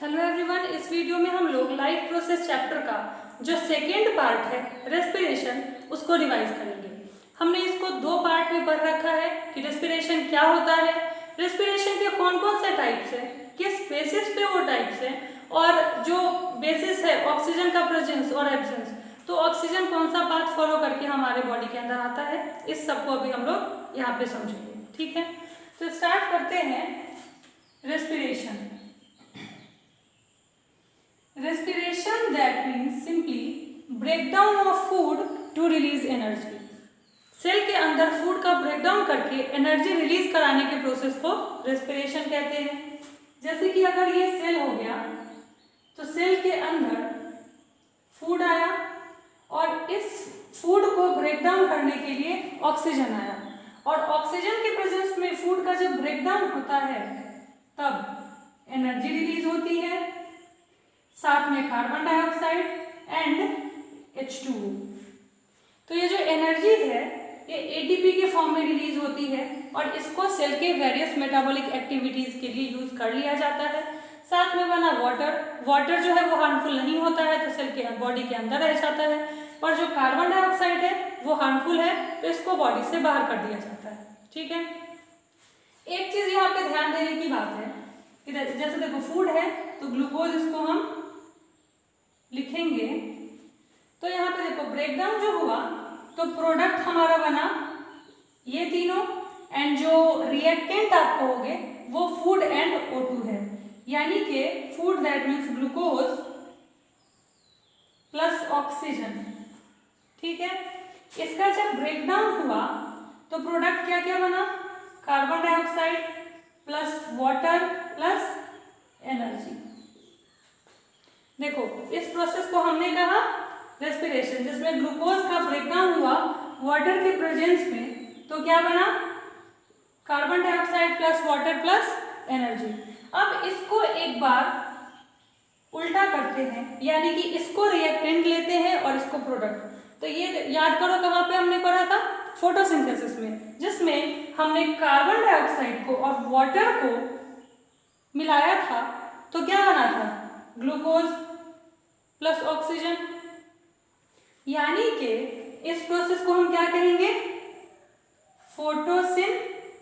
Hello everyone, इस video में हम लोग लाइफ प्रोसेस चैप्टर का जो सेकेंड पार्ट है रेस्पिरेशन उसको रिवाइज करेंगे। हमने इसको दो पार्ट में पढ़ रखा है कि रेस्पिरेशन क्या होता है, रेस्पिरेशन के कौन कौन से टाइप्स हैं, किस बेसिस पे वो टाइप्स हैं, और जो बेसिस है ऑक्सीजन का प्रेजेंस और एब्सेंस, तो ऑक्सीजन कौन सा पाथ फॉलो करके हमारे बॉडी के अंदर आता है, इस सबको अभी हम लोग यहाँ पे समझेंगे। ठीक है, तो स्टार्ट करते हैं respiration. Respiration, that means simply breakdown of food to release energy. Cell के अंदर फूड का ब्रेकडाउन करके एनर्जी रिलीज कराने के प्रोसेस को रेस्पिरेशन कहते हैं। जैसे कि अगर ये सेल हो गया तो सेल के अंदर फूड आया और इस फूड को ब्रेकडाउन करने के लिए ऑक्सीजन आया, और ऑक्सीजन के प्रेजेंस में फूड का जब ब्रेकडाउन होता है तब एनर्जी रिलीज होती है, साथ में कार्बन डाइऑक्साइड एंड H2O। तो ये जो एनर्जी है ये ATP के फॉर्म में रिलीज होती है और इसको सेल के वेरियस मेटाबॉलिक एक्टिविटीज के लिए यूज कर लिया जाता है। साथ में बना वाटर जो है वो हार्मफुल नहीं होता है तो सेल के बॉडी के अंदर रह जाता है, और जो कार्बन डाइऑक्साइड है वो हार्मफुल है तो इसको बॉडी से बाहर कर दिया जाता है। ठीक है, एक चीज यहाँ पे ध्यान देने की बात है, इधर जैसे देखो फूड है तो ग्लूकोज इसको हम लिखेंगे, तो यहाँ पे देखो ब्रेकडाउन जो हुआ तो प्रोडक्ट हमारा बना ये तीनों, एंड जो रिएक्टेंट आप कहोगे वो फूड एंड O2 है, यानी कि food that means glucose plus oxygen. ठीक है, इसका जब ब्रेकडाउन हुआ तो प्रोडक्ट क्या क्या बना, carbon dioxide plus water plus energy. देखो इस प्रोसेस को हमने कहा रेस्पिरेशन, जिसमें ग्लूकोज का ब्रेकडाउन हुआ वाटर के प्रेजेंस में, तो क्या बना, carbon dioxide plus water plus energy. अब इसको एक बार उल्टा करते हैं, यानी कि इसको रिएक्टेंट लेते हैं और इसको प्रोडक्ट। तो ये याद करो कहाँ पे हमने पढ़ा था, फोटोसिंथेसिस में, जिसमें हमने कार्बन डाइऑक्साइड को और वाटर को मिलाया था तो क्या बना था, ग्लूकोज प्लस ऑक्सीजन। यानी कि इस प्रोसेस को हम क्या कहेंगे, फोटोसिंथेसिस,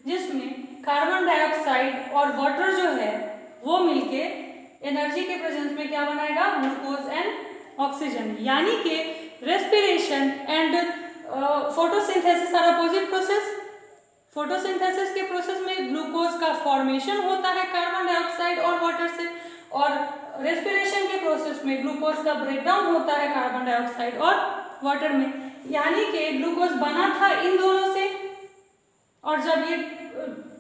जिसमें कार्बन डाइऑक्साइड और वाटर जो है वो मिलके एनर्जी के प्रेजेंस में क्या बनाएगा, ग्लूकोज एंड ऑक्सीजन। यानी कि respiration and photosynthesis are opposite process. Photosynthesis के प्रोसेस में ग्लूकोज का फॉर्मेशन होता है कार्बन डाइऑक्साइड और वाटर से, और रेस्पिरेशन के प्रोसेस में ग्लूकोज का ब्रेकडाउन होता है कार्बन डाइऑक्साइड और वाटर में। यानी कि ग्लूकोज बना था इन दोनों से, और जब ये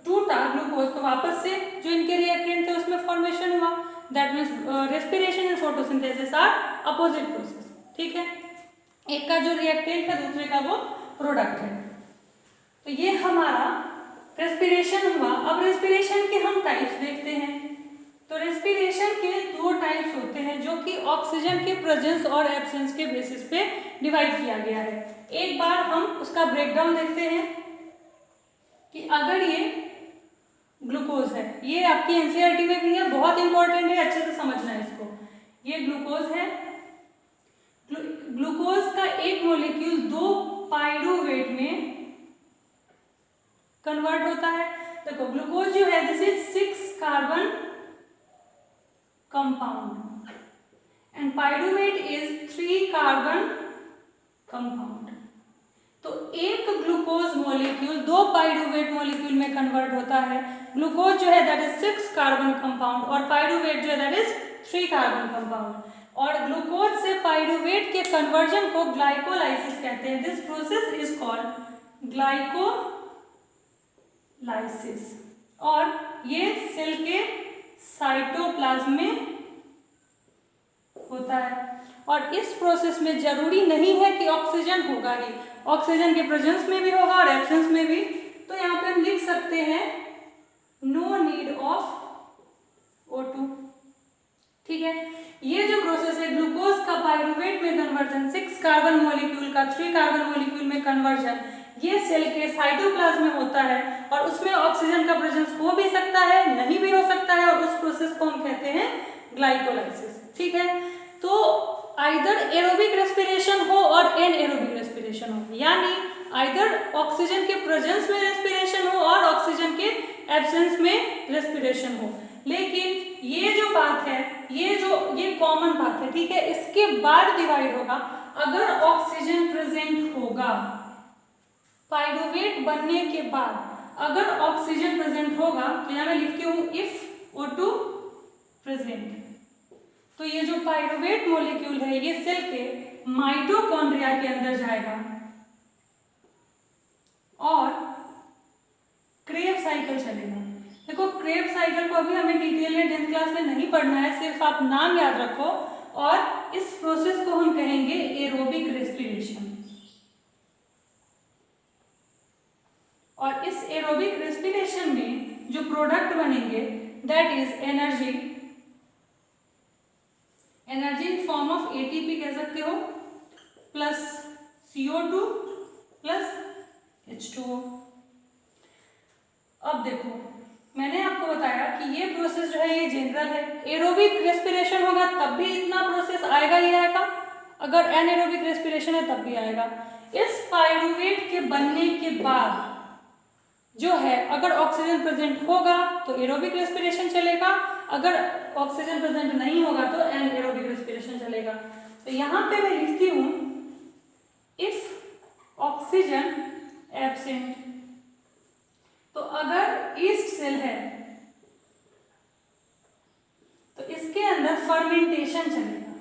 टूटा ग्लूकोज तो वापस से जो इनके रिएक्टेंट थे उसमें फॉर्मेशन हुआ। That means respiration and photosynthesis are opposite process. ठीक है, एक का जो रिएक्टेंट है दूसरे का वो प्रोडक्ट है। तो ये हमारा रेस्पिरेशन हुआ। अब रेस्पिरेशन के हम टाइप्स देखते हैं। तो रेस्पिरेशन के दो टाइप्स होते हैं जो कि ऑक्सीजन के प्रेजेंस और एब्सेंस के बेसिस पे डिवाइड किया गया है। एक बार हम उसका ब्रेकडाउन देखते हैं कि अगर ये ग्लूकोज है, ये आपकी एनसीईआरटी में भी है, बहुत इंपॉर्टेंट है, अच्छे से समझना है इसको। ये ग्लूकोज है, ग्लूकोज का एक मॉलिक्यूल 2 पाइरुवेट में कन्वर्ट होता है। देखो ग्लूकोज जो है this is 6 carbon compound and pyruvate is 3 carbon compound. तो एक ग्लूकोज मॉलिक्यूल 2 पाइरुवेट मॉलिक्यूल में कन्वर्ट होता है। ग्लूकोज जो है दैट इज 6 कार्बन कंपाउंड और पाइरुवेट जो है दैट इज 3 कार्बन कंपाउंड। और ग्लूकोज से पाइरुवेट के कन्वर्जन को ग्लाइकोलाइसिस कहते हैं। This process is called glycolysis, और ये सेल के साइटोप्लाज्म में होता है। और इस प्रोसेस में जरूरी नहीं है कि ऑक्सीजन होगा ही, ऑक्सीजन के प्रेजेंस में भी होगा और एब्सेंस में भी। तो यहाँ पे हम लिख सकते हैं नो नीड ऑफ O2। ठीक है, ये जो प्रोसेस है ग्लूकोज का पाइरुवेट में कन्वर्जन, 6 कार्बन मॉलिक्यूल का 3 कार्बन मॉलिक्यूल में कन्वर्जन, ये सेल के साइटोप्लाज्म में होता है और उसमें ऑक्सीजन का प्रेजेंस हो भी सकता है, नहीं भी हो सकता है, और उस प्रोसेस को को हम कहते हैं ग्लाइकोलाइसिस। ठीक है, तो आइदर एरोबिक रेस्पिरेशन हो और एनएरोबिक रेस्पिरेशन हो, यानी आइदर ऑक्सीजन के प्रेजेंस में रेस्पिरेशन हो और ऑक्सीजन के एब्सेंस में रेस्पिरेशन हो। लेकिन ये जो बात है, ये कॉमन बात है, ठीक है। इसके बाद डिवाइड होगा, अगर ऑक्सीजन प्रेजेंट होगा पाइरुवेट बनने के बाद, अगर ऑक्सीजन प्रेजेंट होगा तो यहां मैं लिखती हूं इफ O2 प्रेजेंट, तो ये जो पाइरुवेट मॉलिक्यूल है ये सेल के माइटोकॉन्ड्रिया के अंदर जाएगा और क्रेब साइकिल चलेगा। देखो क्रेब साइकिल को अभी हमें डिटेल में 10th क्लास में नहीं पढ़ना है, सिर्फ आप नाम याद रखो। और इस प्रोसेस को हम कहेंगे एरोबिक रेस्पिरेशन। और इस एरोबिक रेस्पिरेशन में जो प्रोडक्ट बनेंगे that is energy in form of ATP कह सकते हो, प्लस CO2 प्लस H2O। अब देखो मैंने आपको बताया कि ये प्रोसेस जो है ये जनरल है। एरोबिक रेस्पिरेशन होगा तब भी इतना प्रोसेस आएगा ही आएगा, अगर एनएरोबिक रेस्पिरेशन है तब भी आएगा। इस पाइरुवेट के बनने के बाद जो है अगर ऑक्सीजन प्रेजेंट होगा तो एरोबिक रेस्पिरेशन चलेगा, अगर ऑक्सीजन प्रेजेंट नहीं होगा तो एनएरोबिक रेस्पिरेशन चलेगा। तो यहाँ पे मैं लिखती हूँ इफ ऑक्सीजन एब्सेंट, तो अगर ईस्ट सेल है तो इसके अंदर फर्मेंटेशन चलेगा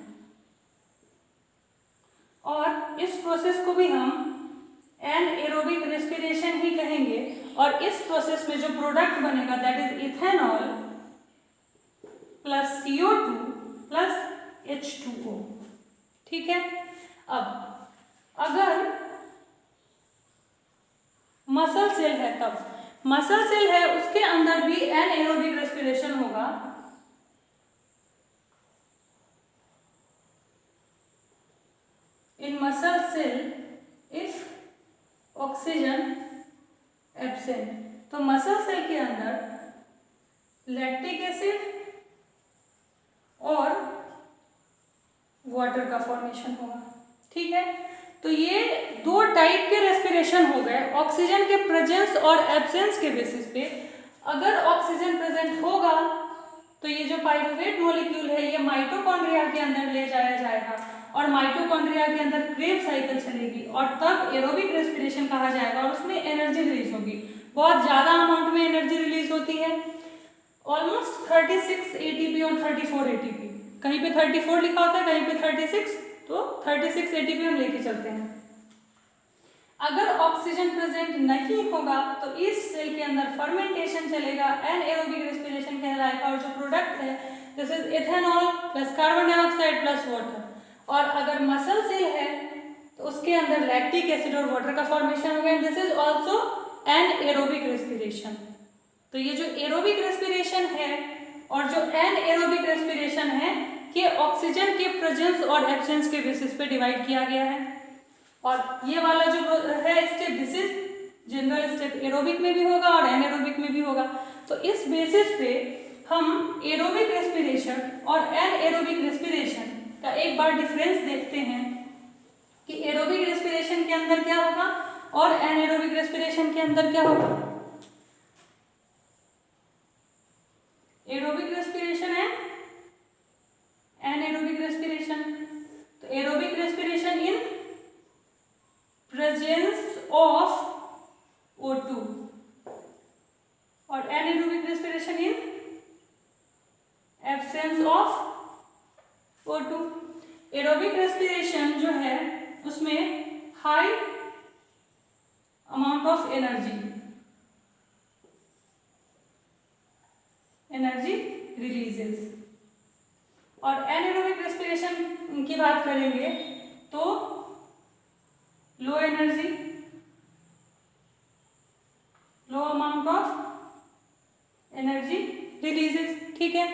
और इस प्रोसेस को भी हम एनएरोबिक रेस्पिरेशन ही कहेंगे। और इस प्रोसेस में जो प्रोडक्ट बनेगा that is ethanol plus CO2 plus H2O। ठीक है, अब अगर मसल सेल है, तब मसल सेल है उसके अंदर भी एनएरोबिक रेस्पिरेशन होगा। In muscle cell if oxygen absent, तो मसल सेल के अंदर लैक्टिक एसिड और वाटर का फॉर्मेशन होगा। ठीक है, तो ये दो टाइप के रेस्पिरेशन हो गए ऑक्सीजन के प्रेजेंस और एब्सेंस के बेसिस पे। अगर ऑक्सीजन प्रेजेंट होगा तो ये जो पाइरुवेट मॉलिक्यूल है ये माइटोकॉन्ड्रिया के अंदर ले जाया जाएगा और माइटोकॉन्ड्रिया के अंदर क्रेब साइकिल चलेगी और तब एरोबिक रेस्पिरेशन कहा जाएगा और उसमें एनर्जी रिलीज होगी। बहुत ज़्यादा अमाउंट में एनर्जी रिलीज होती है, ऑलमोस्ट 36 ATP और 34 ATP, कहीं पे 34 लिखा होता है कहीं पे 36, तो 36 ATP हम लेके चलते हैं। अगर ऑक्सीजन प्रेजेंट नहीं होगा तो इस सेल के अंदर फर्मेंटेशन चलेगा, एनएरोबिक रेस्पिरेशन कहलाएगा और जो प्रोडक्ट है this is ethanol plus carbon dioxide plus water. और अगर मसल सेल है तो उसके अंदर लैक्टिक एसिड और वाटर का फॉर्मेशन होगा and this is also anaerobic respiration. तो ये जो एरोबिक रेस्पिरेशन है और जो एनएरोबिक रेस्पिरेशन है ये ऑक्सीजन के प्रेजेंस और एब्सेंस के बेसिस पे डिवाइड किया गया है। और ये वाला जो है step this is general step, aerobic में भी होगा और एनएरोबिक में भी होगा। तो इस बेसिस पे हम एरोबिक रेस्पिरेशन और एनएरोबिक रेस्पिरेशन का एक बार डिफरेंस देखते हैं कि एरोबिक रेस्पिरेशन के अंदर क्या होगा और एनएरोबिक रेस्पिरेशन के अंदर क्या होगा। Aerobic respiration and anaerobic respiration, तो aerobic respiration in presence of O2 और anaerobic respiration in absence of O2। Aerobic respiration जो है उसमें high amount of energy releases, और एनएरोबिक रेस्पिरेशन की बात करेंगे तो low energy, low amount of energy releases. ठीक है,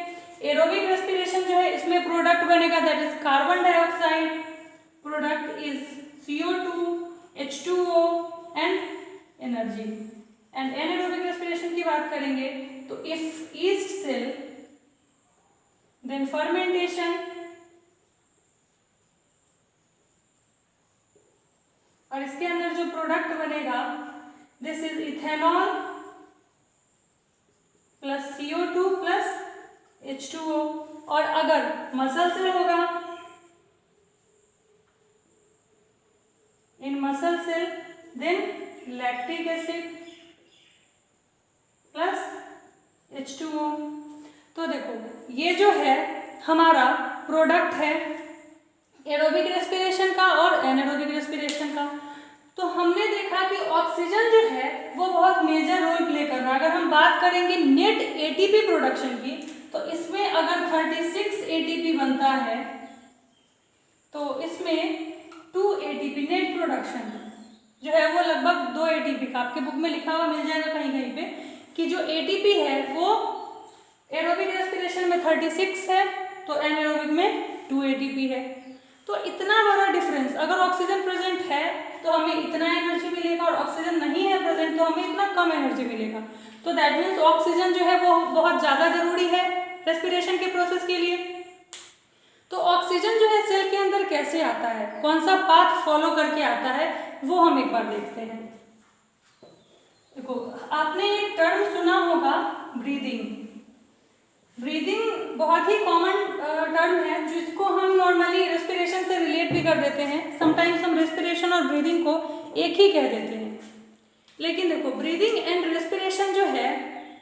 एरोबिक रेस्पिरेशन जो है इसमें प्रोडक्ट बनेगा that is carbon dioxide, product is CO2, H2O and energy. And anaerobic respiration की बात करेंगे तो if yeast cell then fermentation, और इसके अंदर जो प्रोडक्ट बनेगा this is ethanol plus CO2 plus H2O। और अगर मसल सेल होगा, in muscle cell then lactic acid plus H2O। तो देखो ये जो है हमारा प्रोडक्ट है एरोबिक रेस्पिरेशन का और एनारोबिक रेस्पिरेशन का। तो हमने देखा कि ऑक्सीजन जो है वो बहुत मेजर रोल प्ले कर रहा है। अगर हम बात करेंगे नेट ATP प्रोडक्शन की, तो इसमें अगर 36 ATP बनता है तो इसमें 2 ATP नेट प्रोडक्शन जो है वो लगभग 2 ATP का, आपके बुक में लिखा हुआ मिल जाएगा कहीं कहीं पे कि जो ATP है वो एरोबिक रेस्पिरेशन में 36 है तो एनारोबिक में 2 ATP है। तो इतना बड़ा डिफरेंस, अगर ऑक्सीजन प्रेजेंट है तो हमें इतना एनर्जी मिलेगा और ऑक्सीजन नहीं है प्रेजेंट तो हमें इतना कम एनर्जी मिलेगा। तो दैट मीन्स ऑक्सीजन जो है वो बहुत ज़्यादा जरूरी है रेस्पिरेशन के प्रोसेस के लिए। तो ऑक्सीजन जो है सेल के अंदर कैसे आता है, कौन सा पाथ फॉलो करके आता है, वो हम एक बार देखते हैं। देखो आपने एक टर्म सुना होगा ब्रीदिंग। ब्रीदिंग बहुत ही कॉमन टर्म है जिसको हम नॉर्मली रेस्पिरेशन से रिलेट भी कर देते हैं। समटाइम्स हम रेस्पिरेशन और ब्रीदिंग को एक ही कह देते हैं, लेकिन देखो ब्रीदिंग एंड रेस्पिरेशन जो है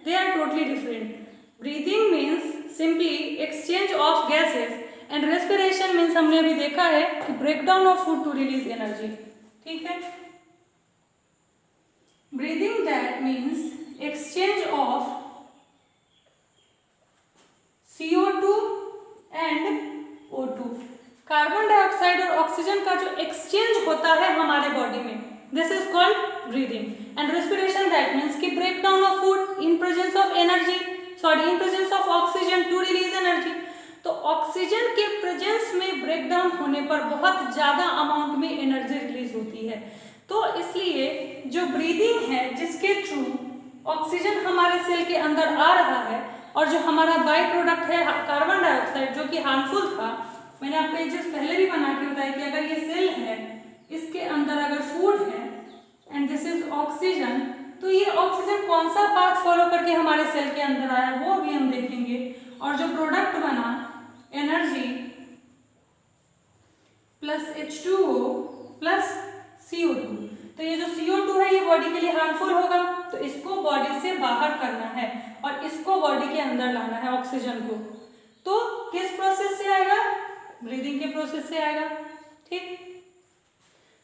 they are totally different. Breathing means simply exchange of gases and respiration means हमने अभी देखा है कि breakdown of food to release energy. ठीक है, breathing that means exchange of CO2 and O2, carbon dioxide और ऑक्सीजन का जो एक्सचेंज होता है हमारे बॉडी में, this is called breathing. And respiration that means कि break down of food in presence of energy, sorry in presence of oxygen to release energy. तो oxygen के प्रेजेंस में ब्रेक डाउन होने पर बहुत ज़्यादा अमाउंट में एनर्जी रिलीज होती है। तो इसलिए जो ब्रीदिंग है जिसके थ्रू ऑक्सीजन हमारे सेल के अंदर आ रहा है और जो हमारा बाई प्रोडक्ट है कार्बन डाइऑक्साइड जो कि हार्मफुल था, मैंने आपको एक चीज पहले भी बना के बताया कि अगर ये सेल है इसके अंदर अगर फूड है एंड दिस इज ऑक्सीजन, तो ये ऑक्सीजन कौन सा पाथ फॉलो करके हमारे सेल के अंदर आया वो भी हम देखेंगे। और जो प्रोडक्ट बना energy plus H2O plus CO2, तो ये जो CO2 है ये बॉडी के लिए हार्मफुल होगा, तो इसको बॉडी से बाहर करना है और इसको बॉडी के अंदर लाना है ऑक्सीजन को। तो किस प्रोसेस से आएगा, ब्रीदिंग के प्रोसेस से आएगा। ठीक,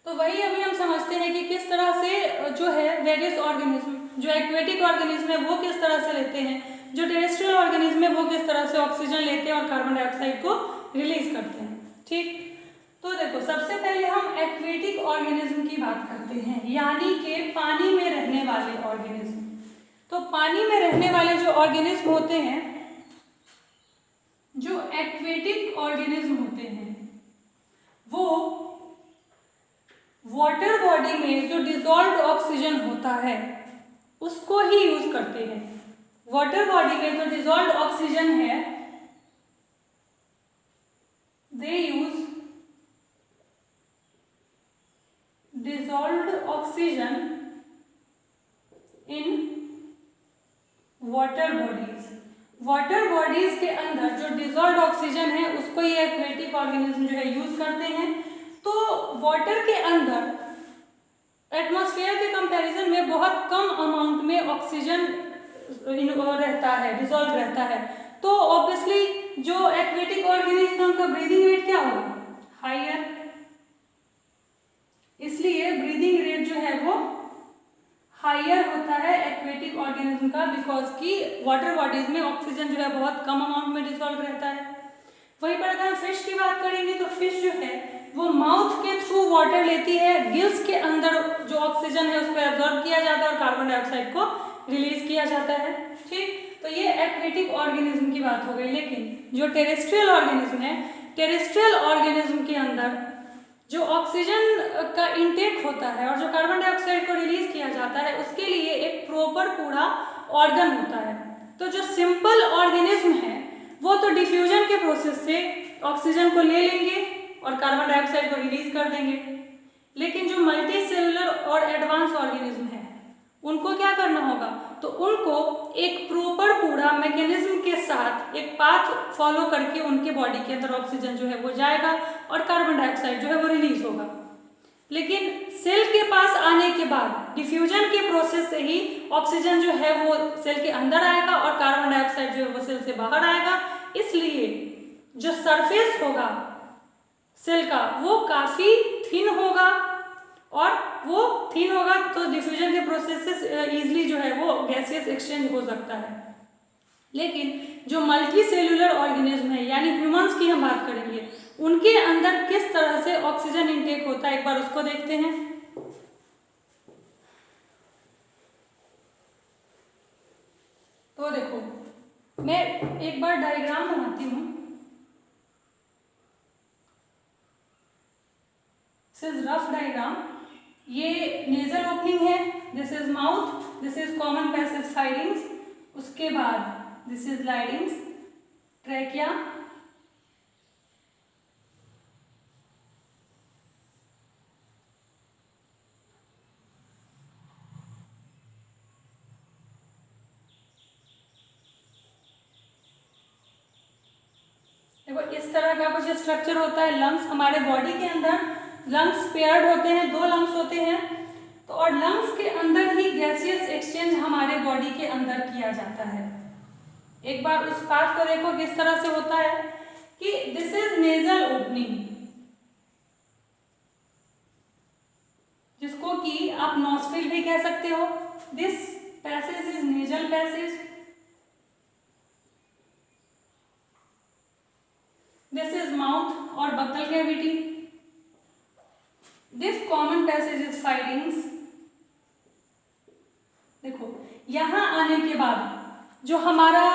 तो वही अभी हम समझते हैं कि किस तरह से जो है वेरियस ऑर्गेनिज्म, जो एक्वेटिक ऑर्गेनिज्म है वो किस तरह से लेते हैं, जो टेरेस्ट्रियल ऑर्गेनिज्म है वो किस तरह से ऑक्सीजन लेते हैं और कार्बन डाइऑक्साइड को रिलीज करते हैं। ठीक, तो देखो सबसे पहले हम एक्वेटिक ऑर्गेनिज्म की बात करते हैं, यानी कि पानी में रहने वाले ऑर्गेनिज्म। तो पानी में रहने वाले जो ऑर्गेनिज्म होते हैं, जो एक्वेटिक ऑर्गेनिज्म होते हैं, वो वाटर बॉडी में जो डिसॉल्व्ड ऑक्सीजन होता है उसको ही यूज करते हैं। वाटर बॉडी में जो डिसॉल्व्ड ऑक्सीजन है they use dissolved oxygen in water bodies। Water bodies के अंदर जो डिसॉल्व्ड ऑक्सीजन है उसको ये एक्वेटिक ऑर्गेनिज्म जो है यूज करते हैं। तो वाटर के अंदर एटमॉस्फेयर के कंपैरिजन में बहुत कम अमाउंट में ऑक्सीजन रहता है, डिसॉल्व रहता है। तो ऑब्वियसली जो एक्वेटिक ऑर्गेनिज्म का ब्रीदिंग रेट क्या होगा, हायर, इसलिए ब्रीदिंग रेट जो है वो हायर होता है एक्वेटिक ऑर्गेनिज्म का, बिकॉज कि वाटर बॉडीज में ऑक्सीजन जो है बहुत कम अमाउंट में डिसॉल्व रहता है। वहीं पर अगर हम फिश की बात करेंगे तो फिश जो है वो माउथ के थ्रू वाटर लेती है, गिल्स के अंदर जो ऑक्सीजन है उसको एब्जॉर्ब किया जाता है और कार्बन डाइऑक्साइड को रिलीज किया जाता है। ठीक, तो ये एक्वेटिक ऑर्गेनिज्म की बात हो गई। लेकिन जो टेरेस्ट्रियल ऑर्गेनिज्म है, टेरेस्ट्रियल ऑर्गेनिज्म के अंदर जो ऑक्सीजन का इंटेक होता है और जो कार्बन डाइऑक्साइड को रिलीज किया जाता है उसके लिए एक प्रॉपर पूरा ऑर्गन होता है। तो जो सिंपल ऑर्गेनिज्म है वो तो डिफ्यूजन के प्रोसेस से ऑक्सीजन को ले लेंगे और कार्बन डाइऑक्साइड को रिलीज कर देंगे। लेकिन जो मल्टी सेलुलर और एडवांस ऑर्गेनिज्म है उनको क्या करना होगा, तो उनको एक प्रॉपर पूरा मैकेनिज्म के साथ एक पाथ फॉलो करके उनके बॉडी के अंदर ऑक्सीजन जो है वो जाएगा और कार्बन डाइऑक्साइड जो है वो रिलीज होगा। लेकिन सेल के पास आने के बाद डिफ्यूजन के प्रोसेस से ही ऑक्सीजन जो है वो सेल के अंदर आएगा और कार्बन डाइऑक्साइड जो है वो सेल से बाहर आएगा। इसलिए जो सरफेस होगा सेल का वो काफी थिन होगा और वो थिन होगा तो डिफ्यूजन के प्रोसेस से इजीली जो है वो गैसियस एक्सचेंज हो सकता है। लेकिन जो मल्टी सेलुलर ऑर्गेनिज्म है यानी ह्यूमंस की हम बात करेंगे, उनके अंदर किस तरह से ऑक्सीजन इनटेक होता है एक बार उसको देखते हैं। तो देखो मैं एक बार डायग्राम बनाती हूँ। This is rough diagram. ये नेजल ओपनिंग है, this is mouth, this is common passage pharynx, उसके बाद दिस इज लाइडिंग्स, ट्रैकिया, देखो इस तरह का कुछ स्ट्रक्चर होता है। लंग्स, हमारे बॉडी के अंदर लंग्स पेयर्ड होते हैं, 2 लंग्स होते हैं। तो और लंग्स के अंदर ही गैसियस एक्सचेंज हमारे बॉडी के अंदर किया जाता है। एक बार उस पार्ट को देखो किस तरह से होता है कि दिस इज नेजल ओपनिंग, जिसको कि आप नॉस्ट्रिल भी कह सकते हो। This passage is nasal passage, this is mouth और buccal cavity, this common passage is pharynx. देखो यहां आने के बाद जो हमारा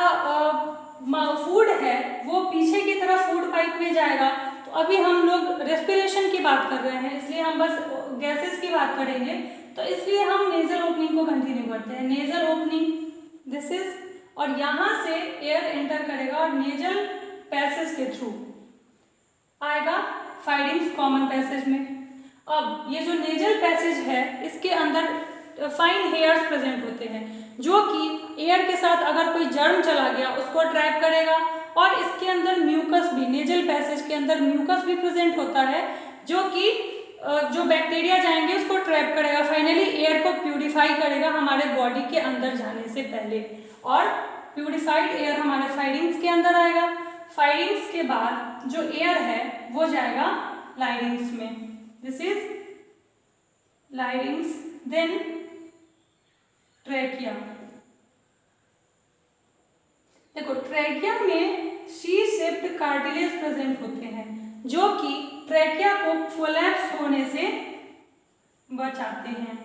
फूड है वो पीछे की तरफ फूड पाइप में जाएगा। तो अभी हम लोग रेस्पिरेशन की बात कर रहे हैं, इसलिए हम बस गैसेस की बात करेंगे, तो इसलिए हम नेजल ओपनिंग को कंटिन्यू करते हैं। नेजल ओपनिंग दिस इज, और यहां से एयर एंटर करेगा और नेजल पैसेज के थ्रू आएगा फाइरिंग्स कॉमन पैसेज में। अब ये जो नेजल पैसेज है इसके अंदर फाइन हेयर्स प्रेजेंट होते हैं, जो कि एयर के साथ अगर कोई जर्म चला गया उसको ट्रैप करेगा। और इसके अंदर म्यूकस भी, नेजल पैसेज के अंदर म्यूकस भी प्रेजेंट होता है, जो कि जो बैक्टीरिया जाएंगे उसको ट्रैप करेगा। फाइनली एयर को प्यूरिफाई करेगा हमारे बॉडी के अंदर जाने से पहले, और प्यूरिफाइड एयर हमारे फाइरिंग्स के अंदर आएगा। फाइरिंग्स के बाद जो एयर है वो जाएगा लाइडिंग्स में, दिस इज लाइडिंग्स, देन ट्रैकिया। देखो ट्रैकिया में सी शेप्ड कार्टिलेज प्रेजेंट होते हैं, जो कि ट्रैकिया को कोलैप्स होने से बचाते हैं।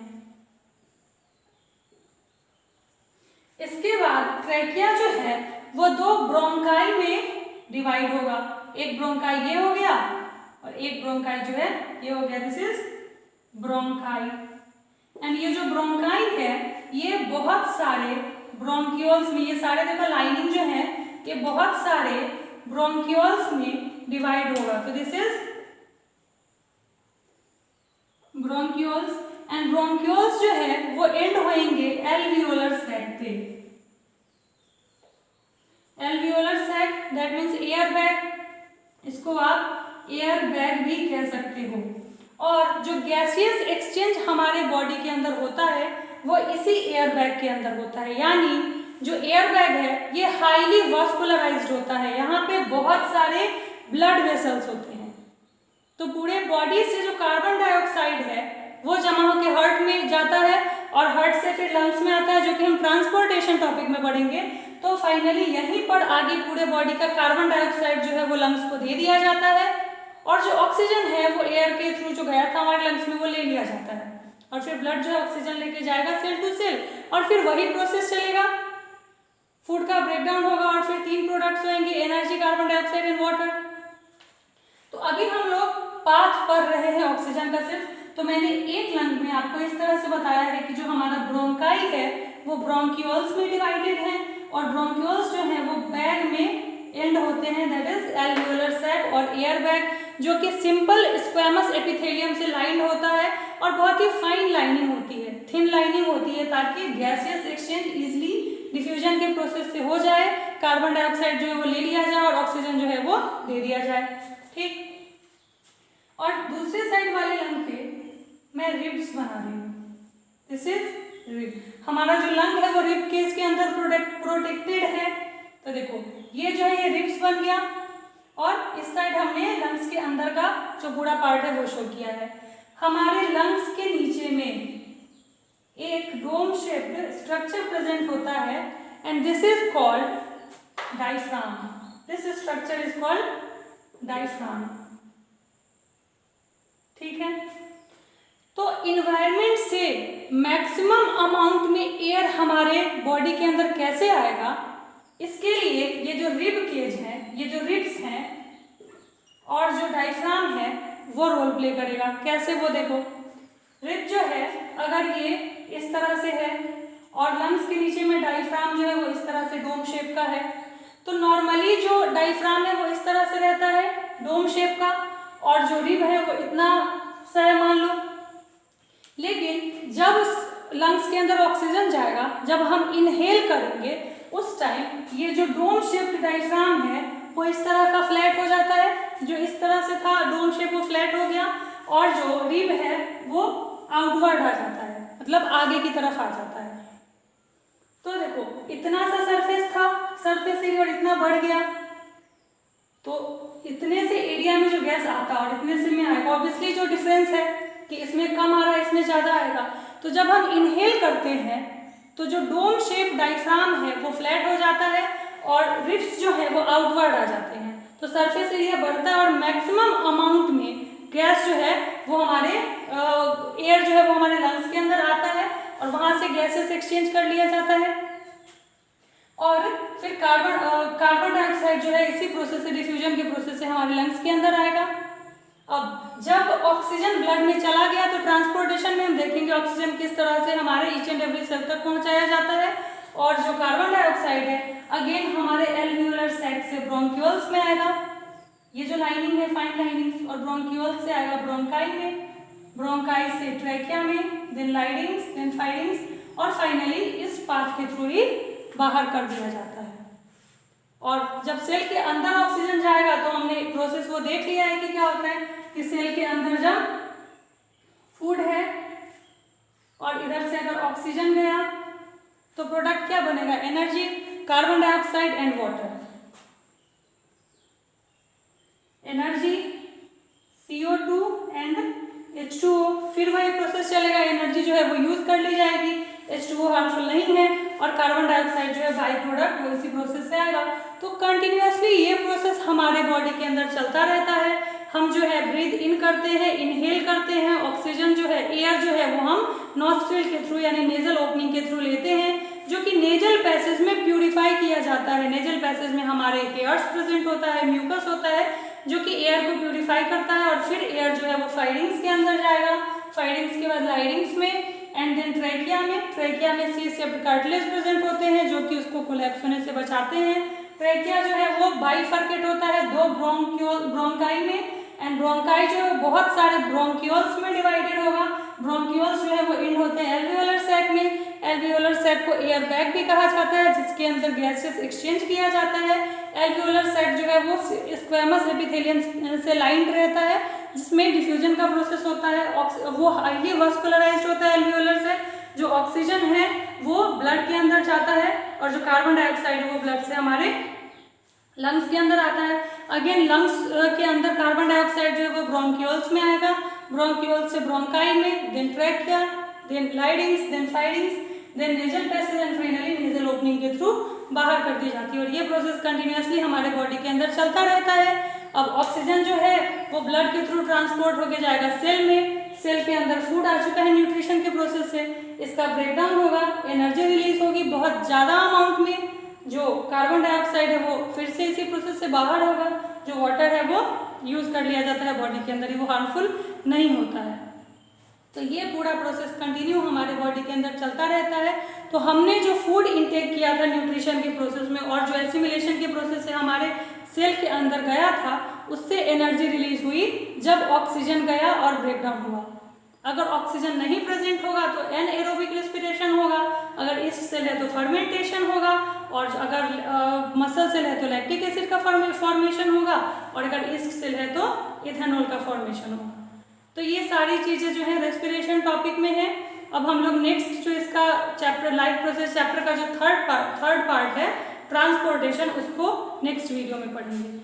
इसके बाद ट्रैकिया जो है वो 2 ब्रोंकाई में डिवाइड होगा। एक ब्रोंकाई ये हो गया और एक ब्रोंकाई जो है ये हो गया, दिस इज ब्रोंकाई। एंड ये जो ब्रोंकाई है ये बहुत सारे ब्रोंक्यूल्स में, ये सारे देखो लाइनिंग जो है ये बहुत सारे ब्रोंक्यूल्स में डिवाइड होगा। तो this is bronchioles, and bronchioles जो है वो एंड होंगे एल्वियोलर सैक पे। Alveolar sac that means air bag, इसको आप एयर बैग भी कह सकते हो। और जो गैसियस एक्सचेंज हमारे बॉडी के अंदर होता है वो इसी एयर बैग के अंदर होता है। यानी जो एयर बैग है ये हाईली वास्कुलराइज्ड होता है, यहाँ पे बहुत सारे ब्लड वेसल्स होते हैं। तो पूरे बॉडी से जो कार्बन डाइऑक्साइड है वो जमा होकर हार्ट में जाता है और हार्ट से फिर लंग्स में आता है, जो कि हम ट्रांसपोर्टेशन टॉपिक में पढ़ेंगे। तो फाइनली यहीं पर आगे पूरे बॉडी का कार्बन डाइऑक्साइड जो है वो लंग्स को दे दिया जाता है, और जो ऑक्सीजन है वो एयर के थ्रू जो गया था हमारे लंग्स में वो ले लिया जाता है, और फिर ब्लड जो है ऑक्सीजन लेके जाएगा सेल टू सेल, और फिर वही प्रोसेस चलेगा। फूड का ब्रेकडाउन होगा और फिर 3 प्रोडक्ट्स होंगे, energy, carbon dioxide and water. तो अभी हम लोग पाथ पढ़ रहे हैं ऑक्सीजन का सिर्फ। तो मैंने एक लंग में आपको इस तरह से बताया है कि जो हमारा ब्रोंकाई है वो ब्रोंक्यूल्स में डिवाइडेड है, और ब्रोंक्यूल्स जो है वो बैग में एंड होते हैं, दैट इज एल्वियोलर सैक और एयर बैग, जो कि सिंपल स्क्वैमस एपिथेलियम से लाइंड होता है और बहुत ही फाइन लाइनिंग होती है, थिन लाइनिंग होती है, ताकि गैसियस एक्सचेंज इजिली डिफ्यूजन के प्रोसेस से हो जाए, कार्बन डाइऑक्साइड जो है वो ले लिया जाए और ऑक्सीजन जो है वो दे दिया जाए। ठीक, और दूसरे साइड वाले लंग पे मैं रिब्स बना रही हूँ। This is rib. हमारा जो लंग है वो रिब केस के अंदर प्रोटेक्टेड है। तो देखो ये जो है ये रिब्स बन गया और इस साइड हमने लंग्स के अंदर का जो पूरा पार्ट है वो शो किया है। हमारे लंग्स के नीचे में एक डोम शेप्ड स्ट्रक्चर प्रेजेंट होता है and this is called diaphragm. This structure is called diaphragm. ठीक है, तो इन्वायरमेंट से मैक्सिमम अमाउंट में एयर हमारे बॉडी के अंदर कैसे आएगा, इसके लिए ये जो रिब केज है, ये जो रिब्स हैं और जो डायफ्राम है वो रोल प्ले करेगा। कैसे, वो देखो, रिब जो है अगर ये इस तरह से है और लंग्स के नीचे में डायफ्राम जो है वो इस तरह से डोम शेप का है, तो नॉर्मली जो डायफ्राम है वो इस तरह से रहता है डोम शेप का और जो रिब है वो इतना सा है मान लो। लेकिन जब लंग्स के अंदर ऑक्सीजन जाएगा, जब हम इनहेल करेंगे, उस टाइम ये जो डोम शेप्ड डायफ्राम है वो इस तरह का फ्लैट हो जाता है, जो इस तरह से था डोम शेप वो फ्लैट हो गया और जो रिब है वो आउटवर्ड आ जाता है, मतलब आगे की तरफ आ जाता है। तो देखो इतना सा सरफेस था, सरफेस एरिया और इतना बढ़ गया, तो इतने से एरिया में जो गैस आता और इतने से में आएगा, ऑब्वियसली जो डिफरेंस है कि इसमें कम आ रहा है इसमें ज़्यादा आएगा। तो जब हम इनहेल करते हैं तो जो डोम शेप डायफ्राम है वो फ्लैट हो जाता है और रिब्स जो है वो आउटवर्ड आ जाते हैं, तो सरफेस एरिया बढ़ता है और मैक्सिमम अमाउंट में गैस जो है वो हमारे एयर जो है वो हमारे लंग्स के अंदर आता है और वहाँ से गैसेस एक्सचेंज कर लिया जाता है और फिर कार्बन डाइऑक्साइड जो है इसी प्रोसेस से, डिफ्यूजन के प्रोसेस से हमारे लंग्स के अंदर आएगा। अब जब ऑक्सीजन ब्लड में चला गया तो ट्रांसपोर्टेशन में हम देखेंगे ऑक्सीजन किस तरह से हमारे ईच एंड एवरी सेल तक पहुंचाया जाता है और जो कार्बन डाइऑक्साइड है अगेन हमारे एल्वियोलर सैक से ब्रोंक्यूल्स में आएगा, ये जो लाइनिंग है फाइन लाइनिंग, और ब्रोंक्यूल्स से आएगा ब्रोंकाई में, ब्रोंकाई से ट्रैकिया में, देन लाइडिंग्स, देन फाइडिंग्स और फाइनली इस पाथ के थ्रू ही बाहर कर दिया जाता है। और जब सेल के अंदर ऑक्सीजन जाएगा तो हमने प्रोसेस वो देख लिया है कि क्या होता है कि सेल के अंदर जब फूड है और इधर से अगर ऑक्सीजन गया तो प्रोडक्ट क्या बनेगा, energy, carbon dioxide and water, energy CO2 and H2O। फिर वही प्रोसेस चलेगा, एनर्जी जो है वो यूज कर ली जाएगी, H2O हार्मफुल नहीं है और कार्बन डाइऑक्साइड जो है बाई प्रोडक्ट वो इसी प्रोसेस से आएगा। तो कंटिन्यूअसली ये प्रोसेस हमारे बॉडी के अंदर चलता रहता है। हम जो है ब्रीथ इन करते हैं, इनहेल करते हैं, ऑक्सीजन जो है, एयर जो है वो हम नॉस्ट्रिल के थ्रू यानी नेजल ओपनिंग के थ्रू लेते हैं, जो कि नेजल पैसेज में प्यूरिफाई किया जाता है। नेजल पैसेज में हमारे हेयर्स प्रेजेंट होता है, म्यूकस होता है जो कि एयर को प्यूरिफाई करता है और फिर एयर जो है वो फाइडिंग्स के अंदर जाएगा, फाइडिंग्स के बाद लाइडिंग्स में एंड देन ट्रैकिया में। ट्रैकिया में सी शेप्ड कार्टिलेज प्रेजेंट होते हैं जो कि उसको कोलैप्स होने से बचाते हैं। ट्रैकिया जो है वो बाइफर्केट होता है दो ब्रोंकाई में एंड ब्रोंकाई जो है बहुत सारे ब्रोंक्यूल्स में डिवाइडेड होगा। ब्रोंक्यूल्स जो है वो एंड होते हैं एल्वियोलर सैक में। एल्वियोलर सैक को एयर बैग भी कहा जाता है जिसके अंदर गैसेस एक्सचेंज किया जाता है। एल्वियोलर सैक जो है वो स्क्वैमस एपिथेलियम से लाइंड रहता है जिसमें डिफ्यूजन का प्रोसेस होता है। वो हाईली वास्कुलराइज्ड होता है एल्वियोलर सैक। जो ऑक्सीजन है वो ब्लड के अंदर जाता है और जो कार्बन डाइऑक्साइड है वो ब्लड से हमारे लंग्स के अंदर आता है। अगेन लंग्स के अंदर कार्बन डाइऑक्साइड जो है वो ब्रोंक्यूल्स में आएगा, ब्रोंक्यूल्स से ब्रोंकाई में, then trachea, then larynx, then pharynx, then nasal passage and finally nasal opening के थ्रू बाहर कर दी जाती है। और ये प्रोसेस कंटिन्यूअसली हमारे बॉडी के अंदर चलता रहता है। अब ऑक्सीजन जो है वो ब्लड के थ्रू ट्रांसपोर्ट होके जाएगा सेल में। सेल के अंदर फूड आ चुका है न्यूट्रिशन के प्रोसेस से, इसका ब्रेकडाउन होगा, एनर्जी रिलीज होगी बहुत ज़्यादा अमाउंट में। जो कार्बन डाइऑक्साइड है वो फिर से इसी प्रोसेस से बाहर होगा, जो वाटर है वो यूज़ कर लिया जाता है बॉडी के अंदर ही, वो हार्मफुल नहीं होता है। तो ये पूरा प्रोसेस कंटिन्यू हमारे बॉडी के अंदर चलता रहता है। तो हमने जो फूड इंटेक किया था न्यूट्रिशन के प्रोसेस में और जो एसिमिलेशन के प्रोसेस से हमारे सेल के अंदर गया था उससे एनर्जी रिलीज हुई जब ऑक्सीजन गया और ब्रेकडाउन हुआ। अगर ऑक्सीजन नहीं प्रेजेंट होगा तो एनएरोबिक रेस्पिरेशन होगा, अगर ईस्ट सेल है तो फर्मेंटेशन होगा, और अगर मसल सेल है तो लैक्टिक एसिड का फॉर्मेशन होगा, और अगर ईस्ट सेल है तो इथेनॉल का फॉर्मेशन होगा। तो ये सारी चीज़ें जो है रेस्पिरेशन टॉपिक में है। अब हम लोग नेक्स्ट जो इसका चैप्टर लाइफ प्रोसेस चैप्टर का जो थर्ड पार्ट है ट्रांसपोर्टेशन, उसको नेक्स्ट वीडियो में पढ़ेंगे।